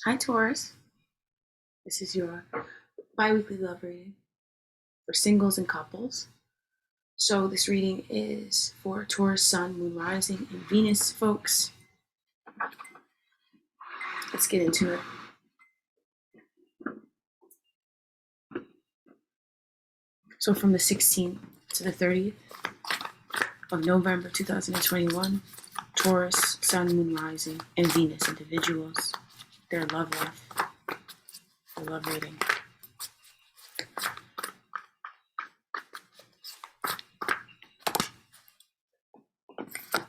Hi, Taurus. This is your bi-weekly love reading for singles and couples. So this reading is for Taurus, Sun, Moon, Rising, and Venus folks. Let's get into it. So from the 16th to the 30th of November 2021, Taurus, Sun, Moon, Rising, and Venus individuals, their love life, their love reading.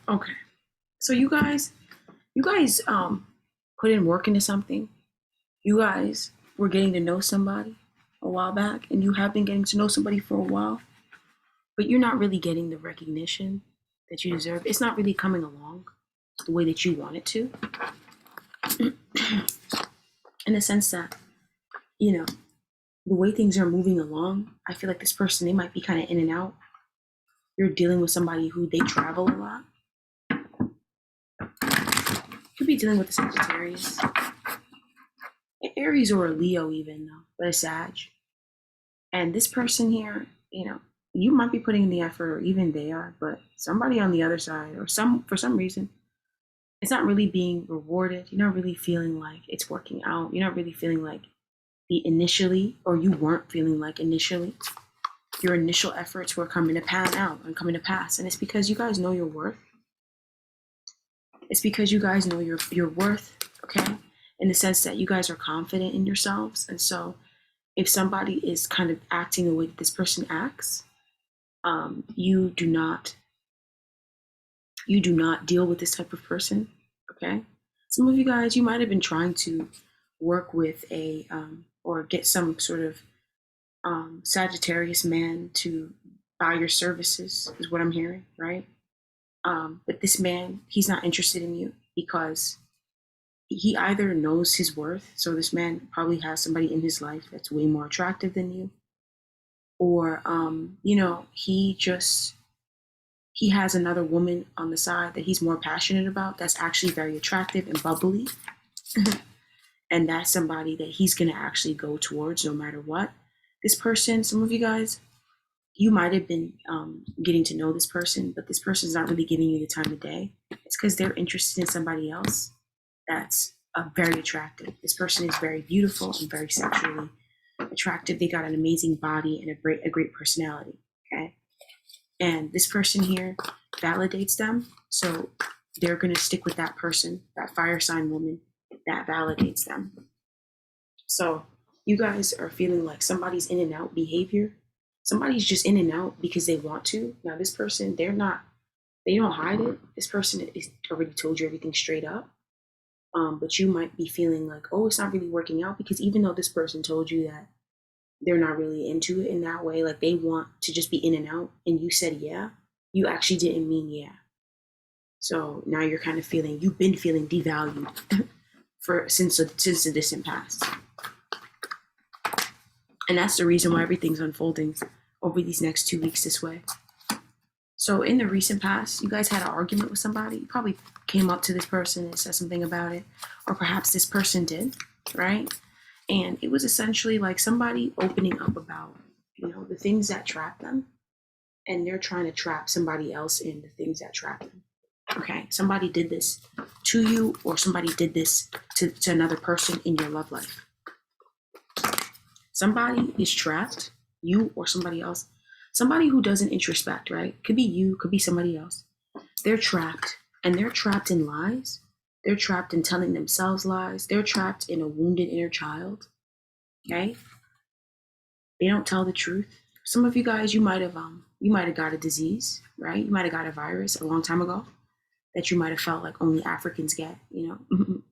Okay, so you guys put in work into something. You guys were getting to know somebody a while back, and you have been getting to know somebody for a while, but you're not really getting the recognition that you deserve. It's not really coming along the way that you want it to. In the sense that, the way things are moving along, I feel like this person, they might be kind of in and out. You're dealing with somebody who they travel a lot. You could be dealing with a Sagittarius, an Aries or a Leo even though, but a Sag. And this person here, you might be putting in the effort, or even they are, but somebody on the other side, or for some reason, it's not really being rewarded. You're not really feeling like it's working out. You're not really feeling like you weren't feeling like initially your initial efforts were coming to pan out and coming to pass. And it's because you guys know your worth. It's because you guys know your worth, okay? In the sense that you guys are confident in yourselves. And so if somebody is kind of acting the way that this person acts, you do not deal with this type of person, okay? Some of you guys, you might have been trying to work with or get some sort of Sagittarius man to buy your services, is what I'm hearing, right? But this man, he's not interested in you because he either knows his worth, so this man probably has somebody in his life that's way more attractive than you, or he has another woman on the side that he's more passionate about that's actually very attractive and bubbly. And that's somebody that he's going to actually go towards no matter what. This person, some of you guys, you might have been getting to know this person, but this person's not really giving you the time of day. It's because they're interested in somebody else that's very attractive. This person is very beautiful and very sexually attractive. They got an amazing body and a great personality, okay? And this person here validates them, so they're going to stick with that person, that fire sign woman that validates them. So you guys are feeling like somebody's in and out behavior. Somebody's just in and out because they want to. Now this person, they don't hide it. This person is already told you everything straight up. But you might be feeling like, oh, it's not really working out, because even though this person told you that they're not really into it in that way, like they want to just be in and out, and you said yeah, you actually didn't mean yeah. So now you're kind of you've been feeling devalued since the distant past. And that's the reason why everything's unfolding over these next 2 weeks this way. So in the recent past, you guys had an argument with somebody. You probably came up to this person and said something about it, or perhaps this person did, right? And it was essentially like somebody opening up about, the things that trap them, and they're trying to trap somebody else in the things that trap them. Okay, somebody did this to you, or somebody did this to another person in your love life. Somebody is trapped, you or somebody else. Somebody who doesn't introspect, right? Could be you, could be somebody else. They're trapped, and they're trapped in lies. They're trapped in telling themselves lies. They're trapped in a wounded inner child, okay? They don't tell the truth. Some of you guys, you might have got a disease, right? You might have got a virus a long time ago that you might have felt like only Africans get, And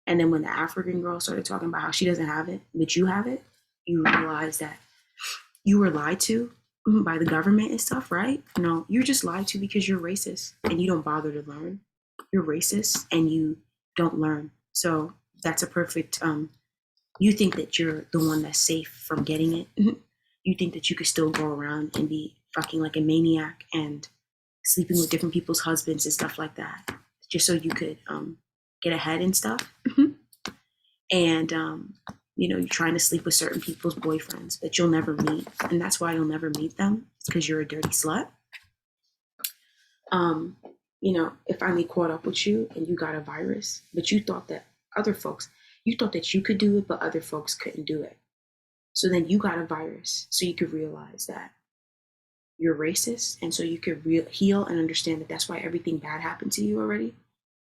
then when the African girl started talking about how she doesn't have it, but you have it, you realize that you were lied to by the government and stuff, right? You're just lied to because you're racist and you don't bother to learn. You're racist and you don't learn. So that's a perfect, you think that you're the one that's safe from getting it. You think that you could still go around and be fucking like a maniac and sleeping with different people's husbands and stuff like that, just so you could get ahead and stuff. and you're trying to sleep with certain people's boyfriends that you'll never meet, and that's why you'll never meet them. It's because you're a dirty slut. It finally caught up with you and you got a virus, but you thought that you could do it, but other folks couldn't do it. So then you got a virus so you could realize that you're racist, and so you could heal and understand that that's why everything bad happened to you already.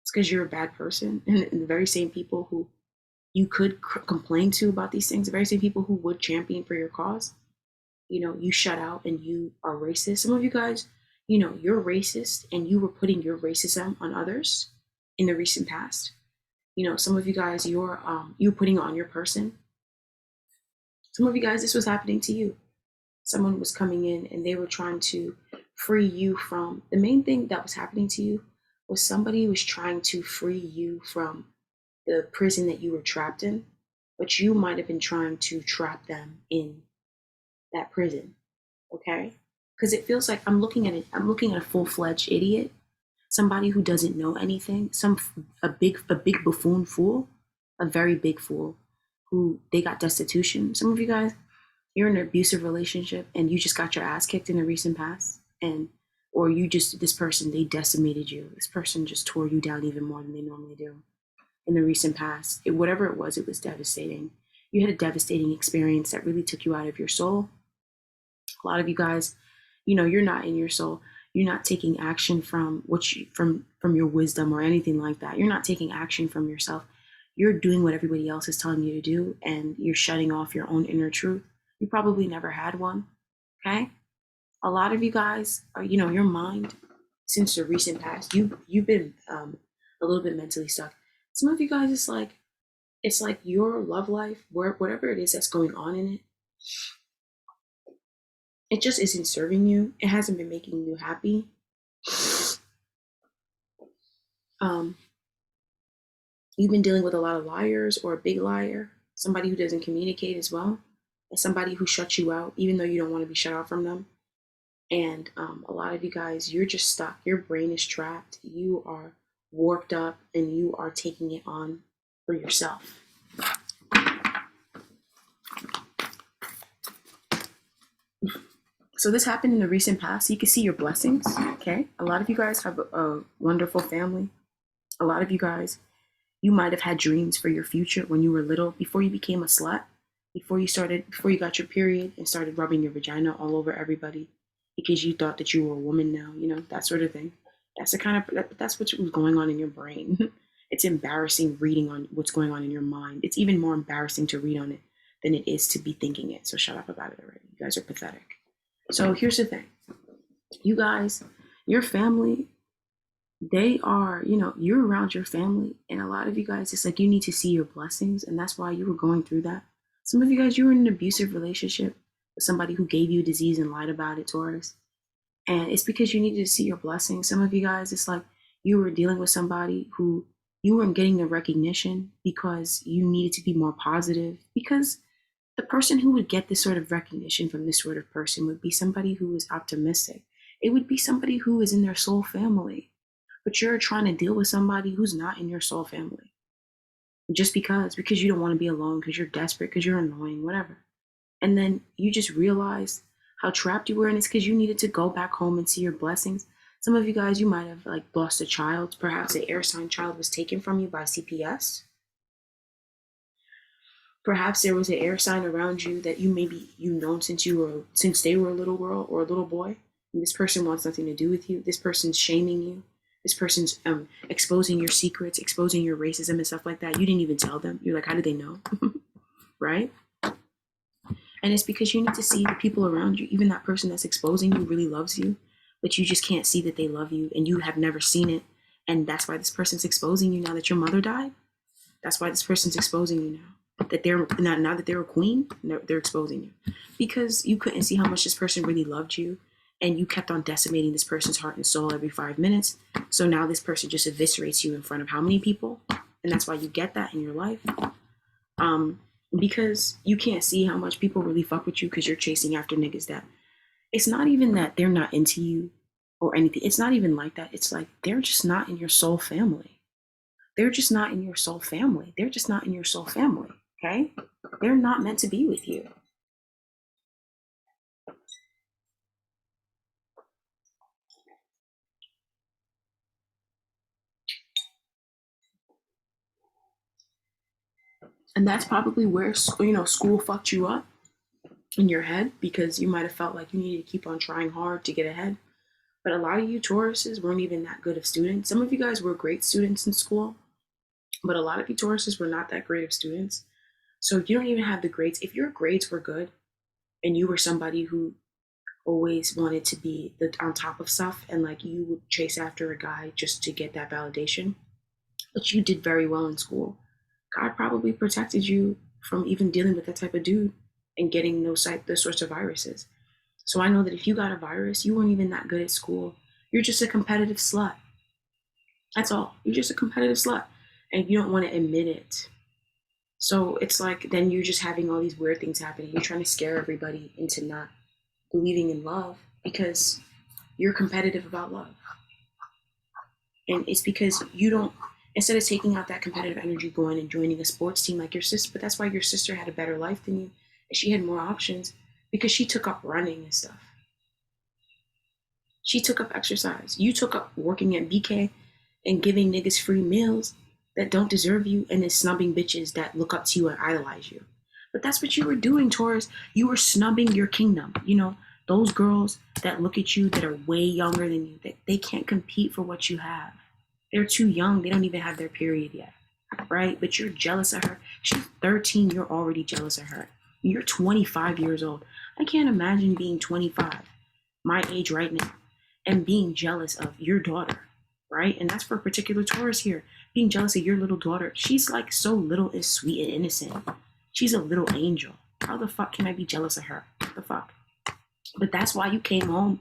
It's because you're a bad person, and the very same people who you could complain to about these things, the very same people who would champion for your cause, you shut out and you are racist. Some of you guys, you're racist and you were putting your racism on others in the recent past. Some of you guys, you're putting on your person. Some of you guys, this was happening to you. Someone was coming in and they were trying to free you from, the main thing that was happening to you was somebody was trying to free you from the prison that you were trapped in, but you might have been trying to trap them in that prison. Okay? Because it feels like I'm looking at a full-fledged idiot, somebody who doesn't know anything, a big buffoon fool, a very big fool, who they got destitution. Some of you guys, you're in an abusive relationship and you just got your ass kicked in the recent past, or this person, they decimated you. This person just tore you down even more than they normally do in the recent past. Whatever it was devastating. You had a devastating experience that really took you out of your soul. A lot of you guys, you're not in your soul. You're not taking action from from your wisdom or anything like that. You're not taking action from yourself. You're doing what everybody else is telling you to do, and you're shutting off your own inner truth. You probably never had one. Okay? A lot of you guys are, your mind, since the recent past, you've been a little bit mentally stuck. Some of you guys, it's like your love life, whatever it is that's going on in it, it just isn't serving you. It hasn't been making you happy. You've been dealing with a lot of liars, or a big liar, somebody who doesn't communicate as well, and somebody who shuts you out, even though you don't want to be shut out from them. And a lot of you guys, you're just stuck. Your brain is trapped. You are warped up, and you are taking it on for yourself. So this happened in the recent past. You can see your blessings. Okay. A lot of you guys have a wonderful family. A lot of you guys, you might have had dreams for your future when you were little, before you became a slut, before you got your period and started rubbing your vagina all over everybody because you thought that you were a woman now, that sort of thing. That's that's what was going on in your brain. It's embarrassing reading on what's going on in your mind. It's even more embarrassing to read on it than it is to be thinking it. So shut up about it already. You guys are pathetic. So here's the thing. You guys, your family, they are, you're around your family, and a lot of you guys, it's like you need to see your blessings, and that's why you were going through that. Some of you guys, you were in an abusive relationship with somebody who gave you a disease and lied about it, Taurus. And it's because you needed to see your blessings. Some of you guys, it's like you were dealing with somebody who you weren't getting the recognition because you needed to be more positive, because the person who would get this sort of recognition from this sort of person would be somebody who is optimistic. It would be somebody who is in their soul family. But you're trying to deal with somebody who's not in your soul family. Just because you don't want to be alone, because you're desperate, because you're annoying, whatever. And then you just realize how trapped you were, and it's because you needed to go back home and see your blessings. Some of you guys, you might have lost a child. Perhaps an air sign child was taken from you by CPS. Perhaps there was an air sign around you that you've known since they were a little girl or a little boy. And this person wants nothing to do with you. This person's shaming you. This person's exposing your secrets, exposing your racism and stuff like that. You didn't even tell them. You're like, how did they know? Right? And it's because you need to see the people around you. Even that person that's exposing you really loves you, but you just can't see that they love you, and you have never seen it. And that's why this person's exposing you now that your mother died. That's why this person's exposing you now. That they're now that they're a queen, they're exposing you, because you couldn't see how much this person really loved you, and you kept on decimating this person's heart and soul every 5 minutes. So now this person just eviscerates you in front of how many people? And that's why you get that in your life. Because you can't see how much people really fuck with you, because you're chasing after niggas that, it's not even that they're not into you or anything. It's not even like that. It's like they're just not in your soul family. They're just not in your soul family. They're just not in your soul family. Okay? They're not meant to be with you. And that's probably where, school fucked you up in your head, because you might have felt like you needed to keep on trying hard to get ahead. But a lot of you Tauruses weren't even that good of students. Some of you guys were great students in school, but a lot of you Tauruses were not that great of students. So you don't even have the grades. If your grades were good and you were somebody who always wanted to be on top of stuff, and like you would chase after a guy just to get that validation, but you did very well in school, God probably protected you from even dealing with that type of dude and getting those sorts of viruses. So I know that if you got a virus, you weren't even that good at school. You're just a competitive slut. That's all. You're just a competitive slut. And you don't want to admit it. So it's like then you're just having all these weird things happening. You're trying to scare everybody into not believing in love because you're competitive about love. And it's because you don't, instead of taking out that competitive energy, going and joining a sports team like your sister, but that's why your sister had a better life than you. And she had more options because she took up running and stuff. She took up exercise. You took up working at BK and giving niggas free meals that don't deserve you and then snubbing bitches that look up to you and idolize you. But that's what you were doing, Taurus. You were snubbing your kingdom. Those girls that look at you that are way younger than you, they can't compete for what you have. They're too young. They don't even have their period yet, right? But you're jealous of her. She's 13. You're already jealous of her. You're 25 years old. I can't imagine being 25, my age right now, and being jealous of your daughter, right? And that's for a particular Taurus here. Being jealous of your little daughter. She's like so little and sweet and innocent. She's a little angel. How the fuck can I be jealous of her? What the fuck? But that's why you came home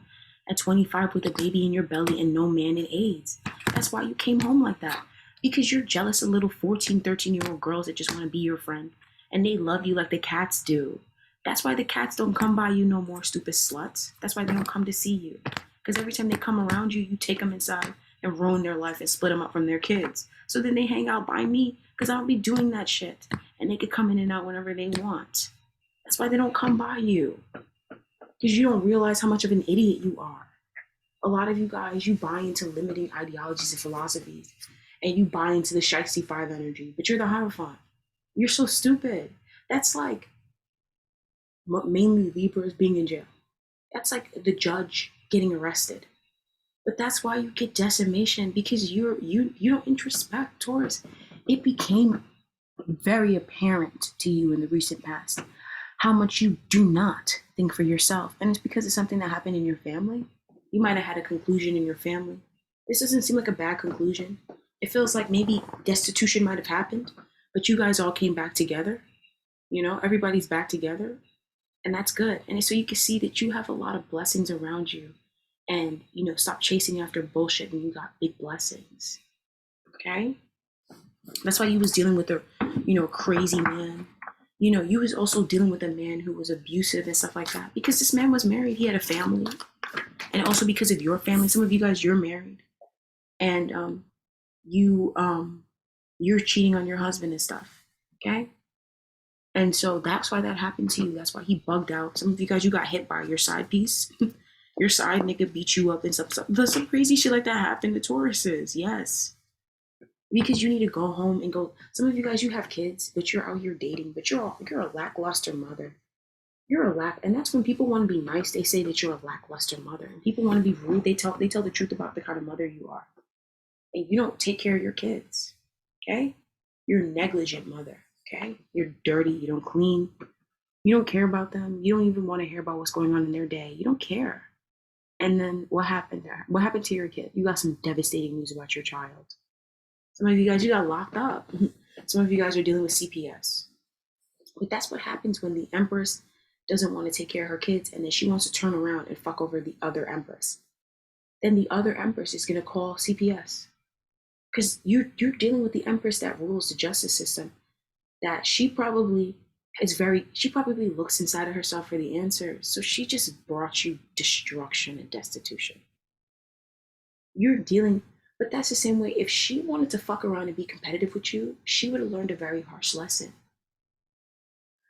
at 25 with a baby in your belly and no man in AIDS. That's why you came home like that. Because you're jealous of little 14, 13-year-old girls that just want to be your friend. And they love you like the cats do. That's why the cats don't come by you no more, stupid sluts. That's why they don't come to see you. Because every time they come around you, you take them inside and ruin their life and split them up from their kids. So then they hang out by me because I don't be doing that shit. And they could come in and out whenever they want. That's why they don't come by you. Because you don't realize how much of an idiot you are. A lot of you guys, you buy into limiting ideologies and philosophies. And you buy into the Shiesty 5 energy. But you're the Hierophant. You're so stupid. That's like mainly Libras being in jail. That's like the judge getting arrested. But that's why you get decimation, because you don't introspect, Taurus. It became very apparent to you in the recent past how much you do not think for yourself. And it's because of something that happened in your family. You might have had a conclusion in your family. This doesn't seem like a bad conclusion. It feels like maybe destitution might have happened, but you guys all came back together. Everybody's back together. And that's good. And so you can see that you have a lot of blessings around you. And, stop chasing after bullshit when you got big blessings. Okay? That's why you was dealing with a crazy man. You was also dealing with a man who was abusive and stuff like that. Because this man was married. He had a family. And also because of your family. Some of you guys, you're married. And you're cheating on your husband and stuff. Okay? And so that's why that happened to you. That's why he bugged out. Some of you guys, you got hit by your side piece. Your side nigga beat you up and stuff. But some crazy shit like that happened to Tauruses. Yes. Because you need to go home and go. Some of you guys, you have kids, but you're out here dating. But you're a lackluster mother. And that's when people want to be nice. They say that you're a lackluster mother. And people want to be rude. They tell the truth about the kind of mother you are. And you don't take care of your kids. Okay? You're a negligent mother. Okay? You're dirty. You don't clean. You don't care about them. You don't even want to hear about what's going on in their day. You don't care. And then what happened there? What happened to your kid? You got some devastating news about your child. Some of you guys, you got locked up. Some of you guys are dealing with CPS. But that's what happens when the Empress doesn't want to take care of her kids and then she wants to turn around and fuck over the other Empress. Then the other Empress is going to call CPS. Because you're dealing with the Empress that rules the justice system. That she probably looks inside of herself for the answers. So she just brought you destruction and destitution. You're dealing But that's the same way. If she wanted to fuck around and be competitive with you, she would have learned a very harsh lesson.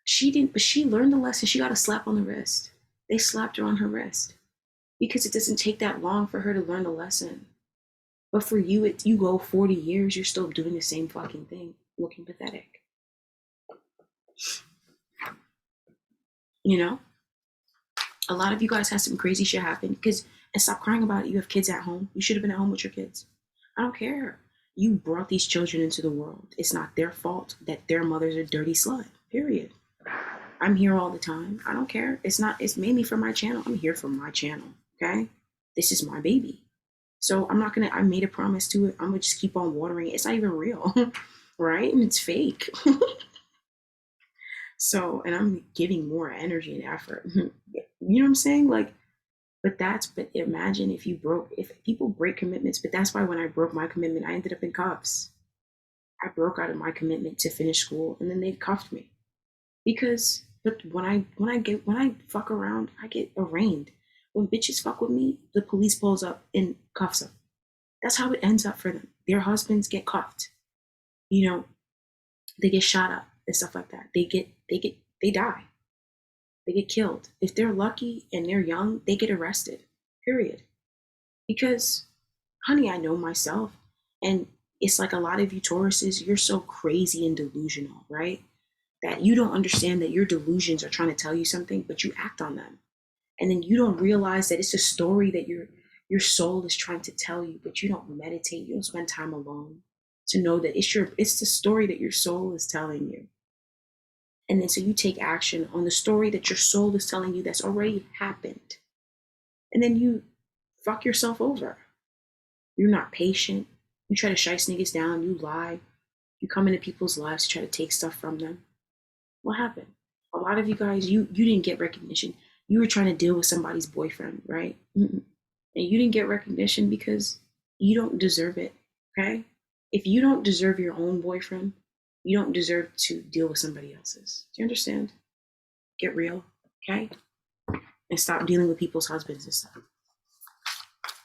She didn't, but she learned the lesson. She got a slap on the wrist. They slapped her on her wrist because it doesn't take that long for her to learn the lesson. But for you, you go 40 years, you're still doing the same fucking thing, looking pathetic. You know, a lot of you guys had some crazy shit happen because, and stop crying about it. You have kids at home. You should have been at home with your kids. I don't care. You brought these children into the world. It's not their fault that their mother's a dirty slut. Period. I'm here all the time. I don't care. It's mainly for my channel. I'm here for my channel. Okay? This is my baby. So I made a promise to it. I'm gonna just keep on watering it. It's not even real. Right? And it's fake. So, and I'm giving more energy and effort. You know what I'm saying? Like, but imagine if people break commitments, but that's why when I broke my commitment, I ended up in cuffs. I broke out of my commitment to finish school and then they cuffed me. Because but when I fuck around, I get arraigned. When bitches fuck with me, the police pulls up and cuffs them. That's how it ends up for them. Their husbands get cuffed. You know, they get shot up and stuff like that. They die. They get killed. If they're lucky and they're young, they get arrested. Period. Because, honey, I know myself. And it's like a lot of you Tauruses, you're so crazy and delusional, right? That you don't understand that your delusions are trying to tell you something, but you act on them. And then you don't realize that it's a story that your soul is trying to tell you, but you don't meditate, you don't spend time alone to know that it's the story that your soul is telling you. And then so you take action on the story that your soul is telling you that's already happened. And then you fuck yourself over. You're not patient. You try to shice niggas down, you lie. You come into people's lives to try to take stuff from them. What happened? A lot of you guys, you didn't get recognition. You were trying to deal with somebody's boyfriend, right? And you didn't get recognition because you don't deserve it, okay? If you don't deserve your own boyfriend, you don't deserve to deal with somebody else's. Do you understand? Get real, okay? And stop dealing with people's husbands and stuff.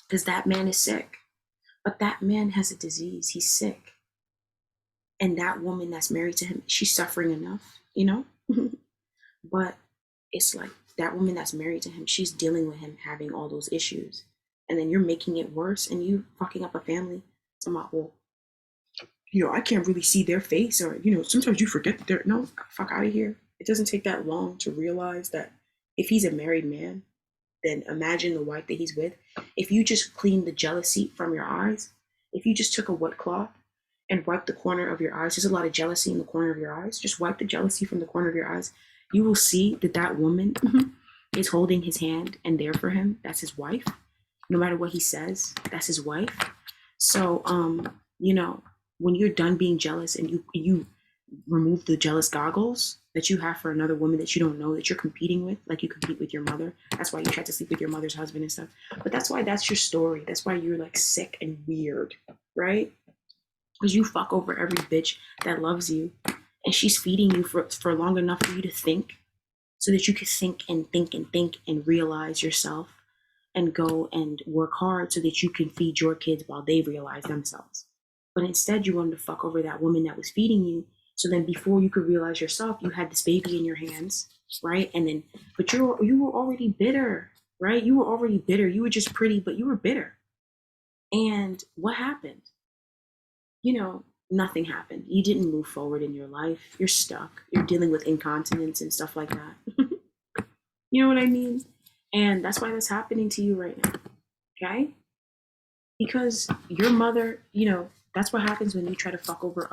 Because that man is sick. But that man has a disease. He's sick. And that woman that's married to him, she's suffering enough, you know? But it's like that woman that's married to him, she's dealing with him having all those issues. And then you're making it worse and you fucking up a family. So I'm like, well, I can't really see their face, or, sometimes you forget that they're, no, fuck out of here. It doesn't take that long to realize that if he's a married man, then imagine the wife that he's with. If you just clean the jealousy from your eyes, if you just took a wet cloth and wiped the corner of your eyes, there's a lot of jealousy in the corner of your eyes, just wipe the jealousy from the corner of your eyes, you will see that woman is holding his hand and there for him. That's his wife. No matter what he says, that's his wife. So, when you're done being jealous and you remove the jealous goggles that you have for another woman that you don't know, that you're competing with, like you compete with your mother. That's why you try to sleep with your mother's husband and stuff. But that's why that's your story. That's why you're like sick and weird, right? Because you fuck over every bitch that loves you, and she's feeding you for long enough for you to think, so that you can think and think and think and realize yourself and go and work hard so that you can feed your kids while they realize themselves. But instead, you wanted to fuck over that woman that was feeding you. So then before you could realize yourself, you had this baby in your hands, right? And then, but you were already bitter, right? You were already bitter. You were just pretty, but you were bitter. And what happened? Nothing happened. You didn't move forward in your life. You're stuck. You're dealing with incontinence and stuff like that. You know what I mean? And that's why that's happening to you right now. Okay? Because your mother, that's what happens when you try to fuck over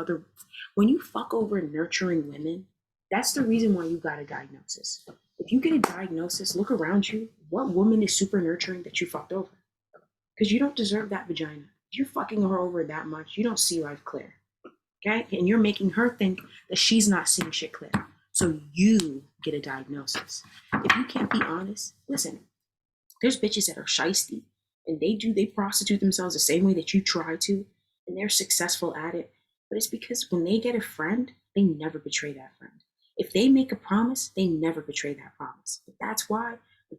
when you fuck over nurturing women. That's the reason why you got a diagnosis. If you get a diagnosis, look around you. What woman is super nurturing that you fucked over? Because you don't deserve that vagina. If you're fucking her over that much, you don't see life clear. Okay? And you're making her think that she's not seeing shit clear. So you get a diagnosis. If you can't be honest, listen, there's bitches that are shiesty and they prostitute themselves the same way that you try to, and they're successful at it. But it's because when they get a friend, they never betray that friend. If they make a promise, they never betray that promise. But that's why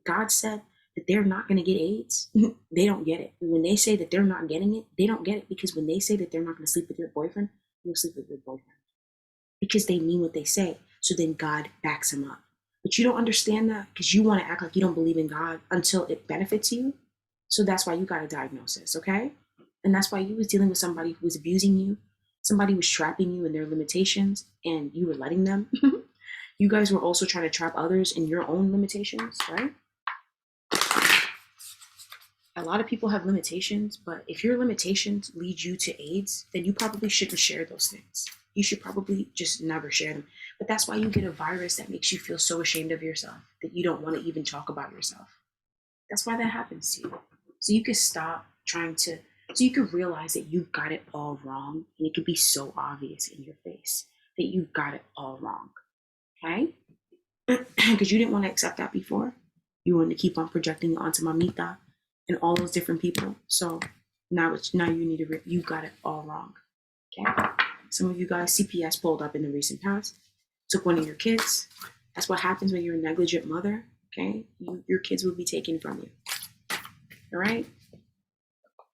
God said that they're not going to get AIDS, they don't get it. When they say that they're not getting it, they don't get it, because when they say that they're not going to sleep with your boyfriend, you'll sleep with your boyfriend, because they mean what they say. So then God backs them up. But you don't understand that, because you want to act like you don't believe in God until it benefits you. So that's why you got a diagnosis, okay? And that's why you was dealing with somebody who was abusing you. Somebody was trapping you in their limitations, and you were letting them. You guys were also trying to trap others in your own limitations, right? A lot of people have limitations, but if your limitations lead you to AIDS, then you probably shouldn't share those things. You should probably just never share them. But that's why you get a virus that makes you feel so ashamed of yourself that you don't want to even talk about yourself. That's why that happens to you. So you can stop trying to, so you can realize that you've got it all wrong, and it could be so obvious in your face that you've got it all wrong. Okay? Because you didn't want to accept that before. You wanted to keep on projecting onto Mamita and all those different people. So now you need to, you got it all wrong. Okay? Some of you guys, CPS pulled up in the recent past, took one of your kids. That's what happens when you're a negligent mother. Okay? Your kids will be taken from you. All right?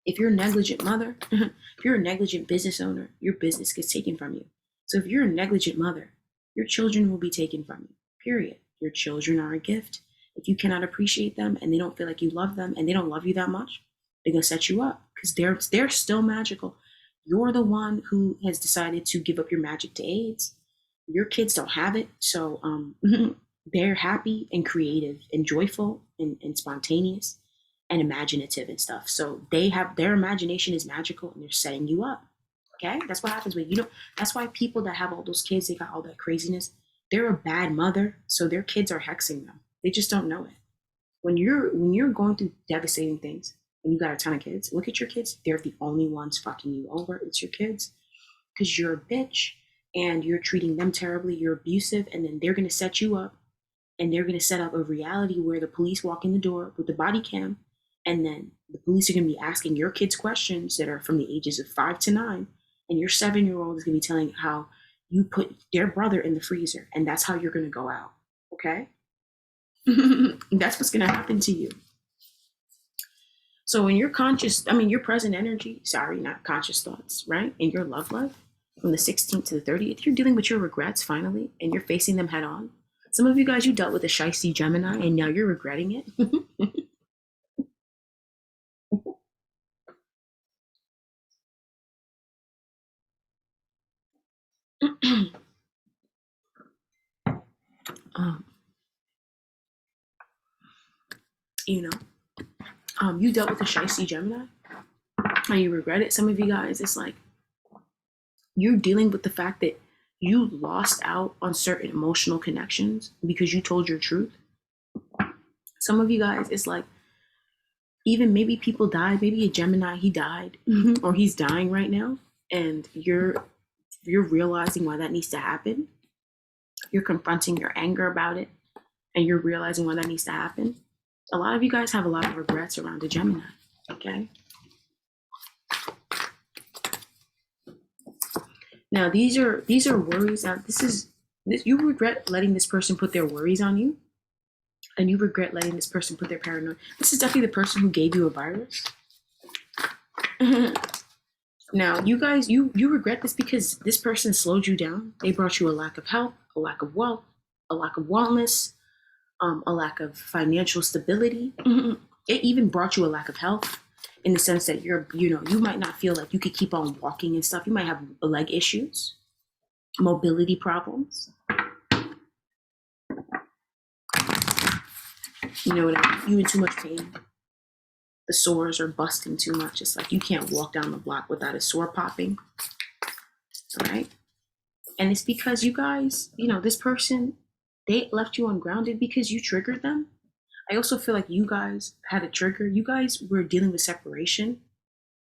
If you're a negligent mother, if you're a negligent business owner, your business gets taken from you. So if you're a negligent mother, your children will be taken from you, period. Your children are a gift. If you cannot appreciate them and they don't feel like you love them and they don't love you that much, they're going to set you up, because they're still magical. You're the one who has decided to give up your magic to AIDS. Your kids don't have it. So they're happy and creative and joyful and spontaneous and imaginative and stuff. So their imagination is magical, and they're setting you up. Okay? That's what happens when that's why people that have all those kids, they got all that craziness. They're a bad mother, so their kids are hexing them. They just don't know it. When you're going through devastating things and you got a ton of kids, look at your kids. They're the only ones fucking you over. It's your kids, because you're a bitch and you're treating them terribly. You're abusive, and then they're going to set you up, and they're going to set up a reality where the police walk in the door with the body cam, and then the police are going to be asking your kids questions that are from the ages of 5 to 9, and your 7-year-old is going to be telling how you put their brother in the freezer, and that's how you're going to go out. Okay? That's what's going to happen to you. So in your your present energy, not conscious thoughts, right? In your love life, from the 16th to the 30th, you're dealing with your regrets finally, and you're facing them head on. Some of you guys, you dealt with a shiesty Gemini, and now you're regretting it. You dealt with a shiesty Gemini, and you regret it. Some of you guys, it's like you're dealing with the fact that you lost out on certain emotional connections because you told your truth. Some of you guys, it's like even maybe people died. Maybe a Gemini, he died, or he's dying right now, and you're realizing why that needs to happen. You're confronting your anger about it, and you're realizing why that needs to happen. A lot of you guys have a lot of regrets around a Gemini. Okay. Now these are worries. Now you regret letting this person put their worries on you, and you regret letting this person put their paranoia. This is definitely the person who gave you a virus. Now you guys, you regret this because this person slowed you down. They brought you a lack of health, a lack of wealth, a lack of wellness, a lack of financial stability. It even brought you a lack of health, in the sense that you might not feel like you could keep on walking and stuff. You might have leg issues, mobility problems. You know what I mean? You in too much pain. The sores are busting too much. It's like you can't walk down the block without a sore popping. All right? And it's because you guys, this person, they left you ungrounded because you triggered them. I also feel like you guys had a trigger. You guys were dealing with separation,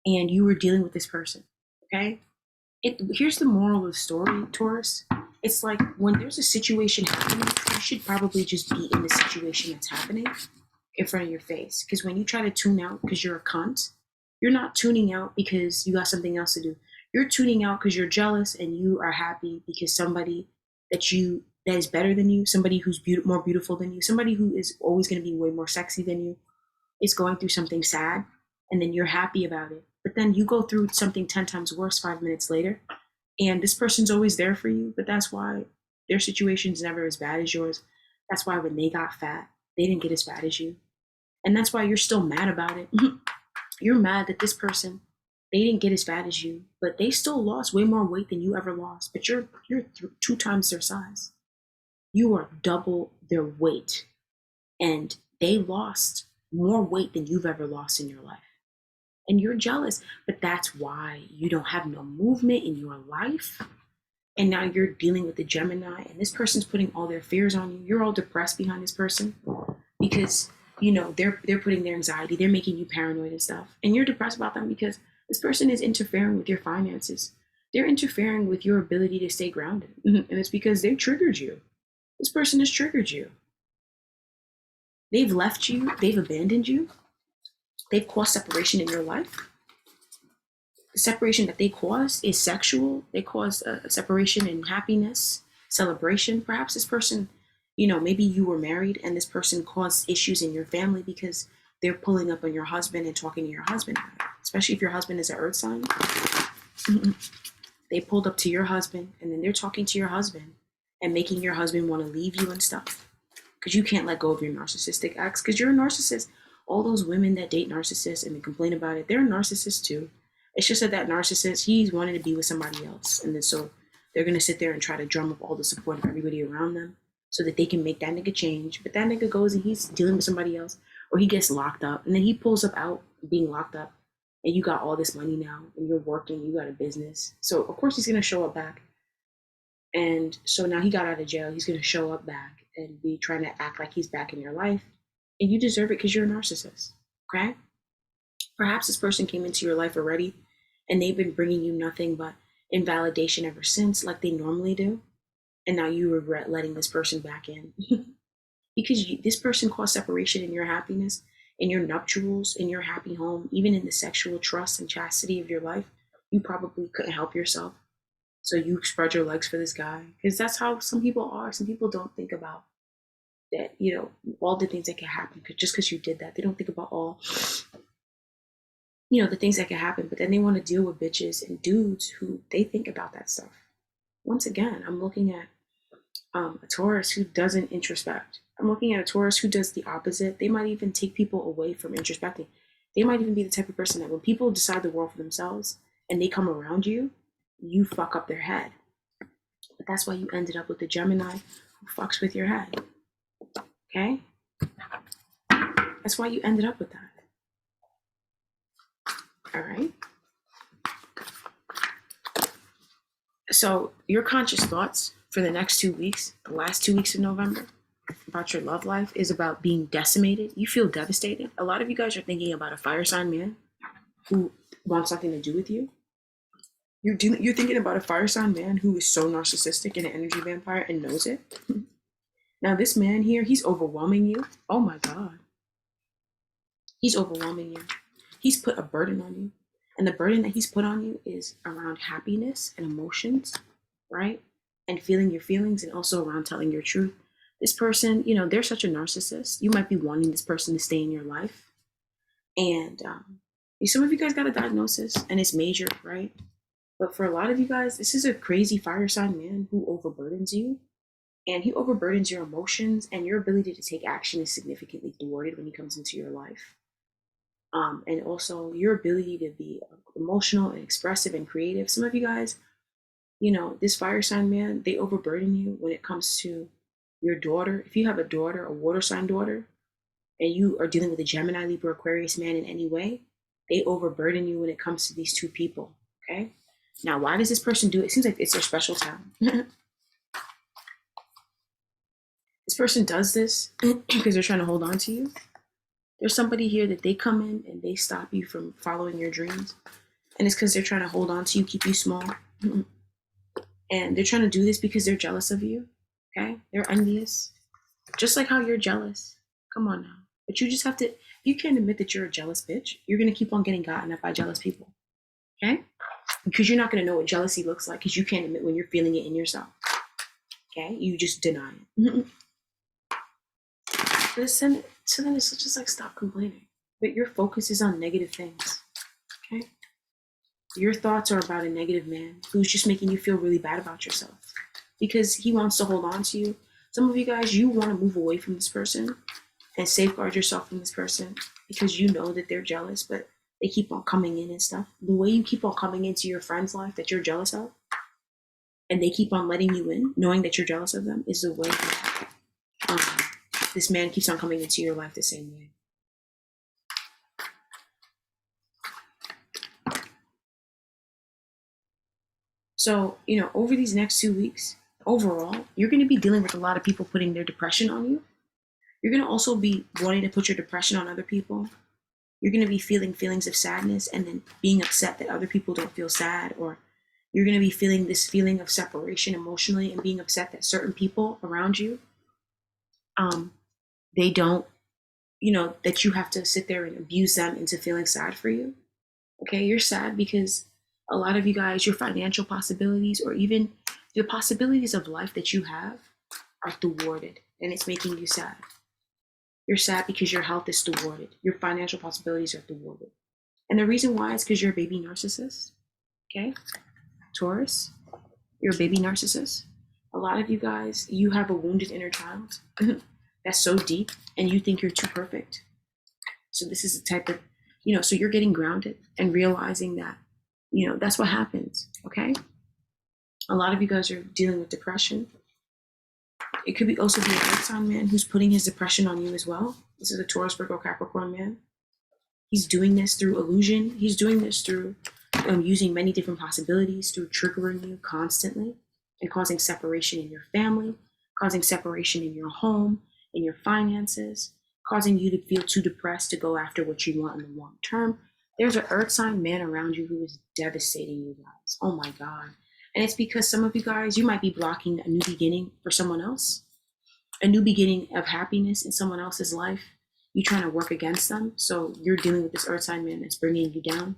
and you were dealing with this person, okay? Here's the moral of the story, Taurus. It's like when there's a situation happening, you should probably just be in the situation that's happening in front of your face. Because when you try to tune out because you're a cunt, you're not tuning out because you got something else to do. You're tuning out because you're jealous, and you are happy because somebody that is better than you, somebody who's more beautiful than you, somebody who is always going to be way more sexy than you, is going through something sad, and then you're happy about it. But then you go through something 10 times worse 5 minutes later, and this person's always there for you, but that's why their situation's never as bad as yours. That's why when they got fat, they didn't get as fat as you. And that's why you're still mad about it. You're mad that this person, they didn't get as fat as you, but they still lost way more weight than you ever lost. But you're 2 times their size. You are double their weight, and they lost more weight than you've ever lost in your life. And you're jealous, but that's why you don't have no movement in your life. And now you're dealing with the Gemini, and this person's putting all their fears on you. You're all depressed behind this person because they're putting their anxiety, they're making you paranoid and stuff, and you're depressed about them because this person is interfering with your finances. They're interfering with your ability to stay grounded, and it's because they triggered you. This person has triggered you. They've left you, they've abandoned you, they've caused separation in your life. The separation that they caused is sexual. They caused a separation in happiness, celebration. Perhaps this person, maybe you were married and this person caused issues in your family because they're pulling up on your husband and talking to your husband, especially if your husband is an earth sign. They pulled up to your husband and then they're talking to your husband and making your husband want to leave you and stuff because you can't let go of your narcissistic ex because you're a narcissist. All those women that date narcissists and they complain about it, they're a narcissist too. It's just that narcissist, he's wanting to be with somebody else. And then so they're going to sit there and try to drum up all the support of everybody around them so that they can make that nigga change. But that nigga goes and he's dealing with somebody else, or he gets locked up. And then he pulls up out being locked up. And you got all this money now and you're working, you got a business. So of course he's going to show up back. And so now he got out of jail. He's going to show up back and be trying to act like he's back in your life. And you deserve it because you're a narcissist. Okay? Perhaps this person came into your life already and they've been bringing you nothing but invalidation ever since, like they normally do. And now you regret letting this person back in because this person caused separation in your happiness, in your nuptials, in your happy home, even in the sexual trust and chastity of your life. You probably couldn't help yourself. So you spread your legs for this guy because that's how some people are. Some people don't think about that, all the things that can happen just because you did that. They don't think about all the things that can happen, but then they want to deal with bitches and dudes who they think about that stuff. Once again, I'm looking at a Taurus who doesn't introspect. I'm looking at a Taurus who does the opposite. They might even take people away from introspecting. They might even be the type of person that when people decide the world for themselves and they come around you, you fuck up their head. But that's why you ended up with the Gemini who fucks with your head. Okay? That's why you ended up with that. All right. So your conscious thoughts for the next 2 weeks, the last 2 weeks of November, about your love life is about being decimated. You feel devastated. A lot of you guys are thinking about a fire sign man who wants nothing to do with you. You're thinking about a fire sign man who is so narcissistic and an energy vampire and knows it. Now this man here, he's overwhelming you. Oh my God. He's overwhelming you. He's put a burden on you. And the burden that he's put on you is around happiness and emotions, right? And feeling your feelings and also around telling your truth. This person, they're such a narcissist. You might be wanting this person to stay in your life. And some of you guys got a diagnosis and it's major, right? But for a lot of you guys, this is a crazy fire sign man who overburdens you. And he overburdens your emotions, and your ability to take action is significantly thwarted when he comes into your life. And also your ability to be emotional and expressive and creative. Some of you guys, this fire sign man, they overburden you when it comes to your daughter. If you have a daughter, a water sign daughter, and you are dealing with a Gemini, Libra, Aquarius man in any way, they overburden you when it comes to these two people. Okay? Now, why does this person do it? It seems like it's their special talent. This person does this because they're trying to hold on to you. There's somebody here that they come in and they stop you from following your dreams. And it's because they're trying to hold on to you, keep you small. And they're trying to do this because they're jealous of you. Okay? They're envious. Just like how you're jealous. Come on now. But you just have to, if you can't admit that you're a jealous bitch, you're going to keep on getting gotten up by jealous people. Okay? Because you're not going to know what jealousy looks like because you can't admit when you're feeling it in yourself. Okay? You just deny it. So then it's just like, stop complaining. but your focus is on negative things. Okay? Your thoughts are about a negative man who's just making you feel really bad about yourself because he wants to hold on to you. Some of you guys, you want to move away from this person and safeguard yourself from this person because you know that they're jealous, but they keep on coming in and stuff. The way you keep on coming into your friend's life that you're jealous of, and they keep on letting you in, knowing that you're jealous of them, is the way that this man keeps on coming into your life the same way. So, over these next 2 weeks, overall, you're going to be dealing with a lot of people putting their depression on you. You're going to also be wanting to put your depression on other people. You're going to be feeling feelings of sadness and then being upset that other people don't feel sad, or you're going to be feeling this feeling of separation emotionally and being upset that certain people around you, they don't, that you have to sit there and abuse them into feeling sad for you. Okay, you're sad because a lot of you guys, your financial possibilities or even the possibilities of life that you have are thwarted, and it's making you sad. You're sad because your health is thwarted. Your financial possibilities are thwarted. And the reason why is because you're a baby narcissist. Okay? Taurus, you're a baby narcissist. A lot of you guys, you have a wounded inner child that's so deep, and you think you're too perfect. So this is the type of, so you're getting grounded and realizing that, that's what happens. Okay? A lot of you guys are dealing with depression. It could also be an earth sign man who's putting his depression on you as well. This is a Taurus, Virgo, Capricorn man. He's doing this through illusion. He's doing this through using many different possibilities, through triggering you constantly and causing separation in your family, causing separation in your home, in your finances, causing you to feel too depressed to go after what you want in the long term. There's an earth sign man around you who is devastating you guys. Oh my God. And it's because some of you guys, you might be blocking a new beginning for someone else, a new beginning of happiness in someone else's life. You're trying to work against them. So you're dealing with this earth sign man that's bringing you down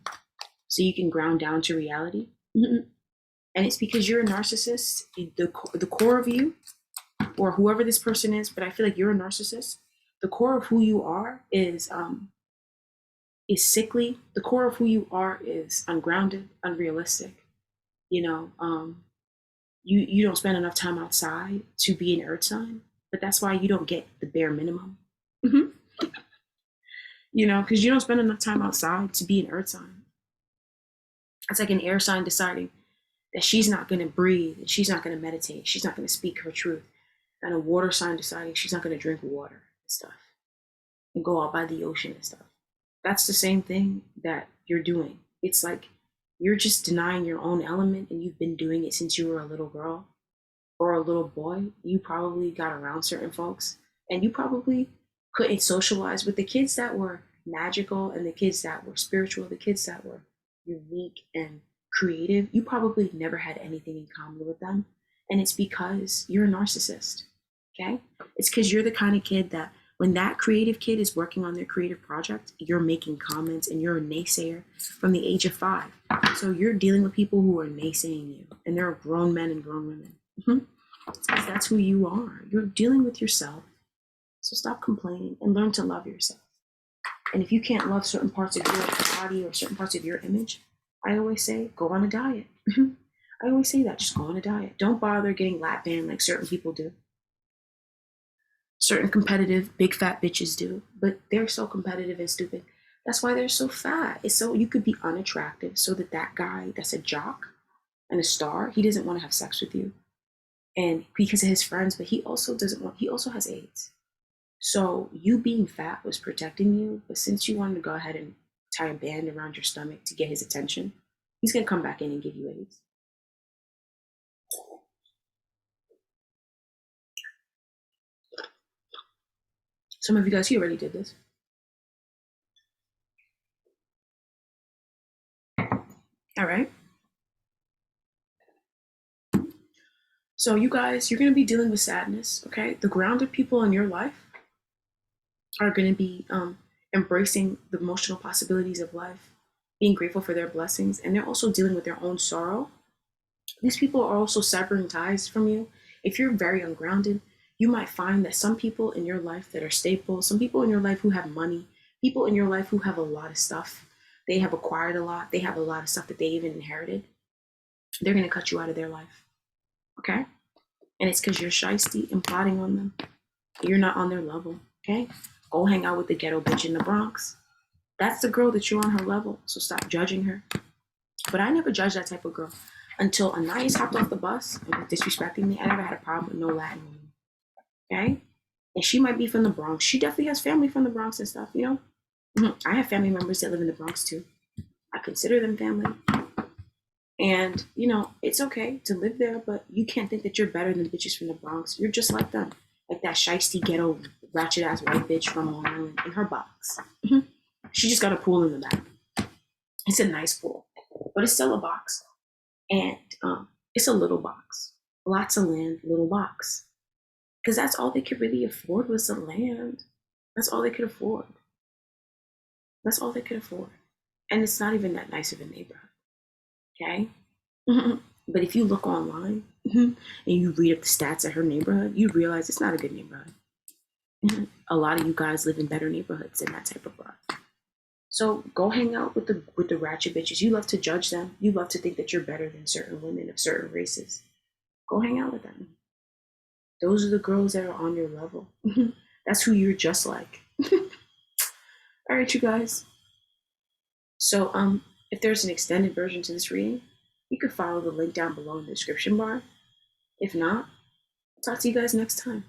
so you can ground down to reality. And it's because you're a narcissist. The core of you, or whoever this person is, but I feel like you're a narcissist. The core of who you are is sickly. The core of who you are is ungrounded, unrealistic. You don't spend enough time outside to be an earth sign, but that's why you don't get the bare minimum. Because you don't spend enough time outside to be an earth sign. It's like an air sign deciding that she's not going to breathe and she's not going to meditate. She's not going to speak her truth. And a water sign deciding she's not going to drink water and stuff and go out by the ocean and stuff. That's the same thing that you're doing. It's like you're just denying your own element, and you've been doing it since you were a little girl or a little boy. You probably got around certain folks, and you probably couldn't socialize with the kids that were magical and the kids that were spiritual, the kids that were unique and creative. You probably never had anything in common with them, and it's because you're a narcissist. Okay? It's because you're the kind of kid that when that creative kid is working on their creative project, you're making comments and you're a naysayer from the age of 5. So you're dealing with people who are naysaying you, and they're grown men and grown women. It's because that's who you are. You're dealing with yourself. So stop complaining and learn to love yourself. And if you can't love certain parts of your body or certain parts of your image, I always say, go on a diet. I always say that, just go on a diet. Don't bother getting lap band like certain people do. Certain competitive big fat bitches do, but they're so competitive and stupid. That's why they're so fat. It's so you could be unattractive so that guy that's a jock and a star, he doesn't want to have sex with you. And because of his friends, but he also has AIDS. So you being fat was protecting you, but since you wanted to go ahead and tie a band around your stomach to get his attention, he's going to come back in and give you AIDS. Some of you guys, he already did this. All right. So you guys, you're going to be dealing with sadness, okay? The grounded people in your life are going to be embracing the emotional possibilities of life, being grateful for their blessings, and they're also dealing with their own sorrow. These people are also severing ties from you. If you're very ungrounded, you might find that some people in your life that are stable, some people in your life who have money, People in your life who have a lot of stuff, they have acquired a lot, they have a lot of stuff that they even inherited, they're going to cut you out of their life. Okay? And it's because you're shysty and plotting on them. You're not on their level. Okay? Go hang out with the ghetto bitch in the Bronx. That's the girl that you're on her level. So stop judging her. But I never judged that type of girl until Anais hopped off the bus and was disrespecting me. I never had a problem with no Latin woman. Okay? And she might be from the Bronx. She definitely has family from the Bronx and stuff, you know? I have family members that live in the Bronx too. I consider them family. And, you know, it's okay to live there, but you can't think that you're better than bitches from the Bronx. You're just like them. Like that shiesty ghetto ratchet ass white bitch from Long Island in her box. She just got a pool in the back. It's a nice pool, but it's still a box. And it's a little box. Lots of land, little box. Because that's all they could really afford was the land. That's all they could afford. That's all they could afford. And it's not even that nice of a neighborhood. Okay? But if you look online and you read up the stats of her neighborhood, you realize it's not a good neighborhood. A lot of you guys live in better neighborhoods than that type of broad. So go hang out with the ratchet bitches. You love to judge them. You love to think that you're better than certain women of certain races. Go hang out with them. Those are the girls that are on your level. That's who you're just like. All right, you guys. So if there's an extended version to this reading, you could follow the link down below in the description bar. If not, I'll talk to you guys next time.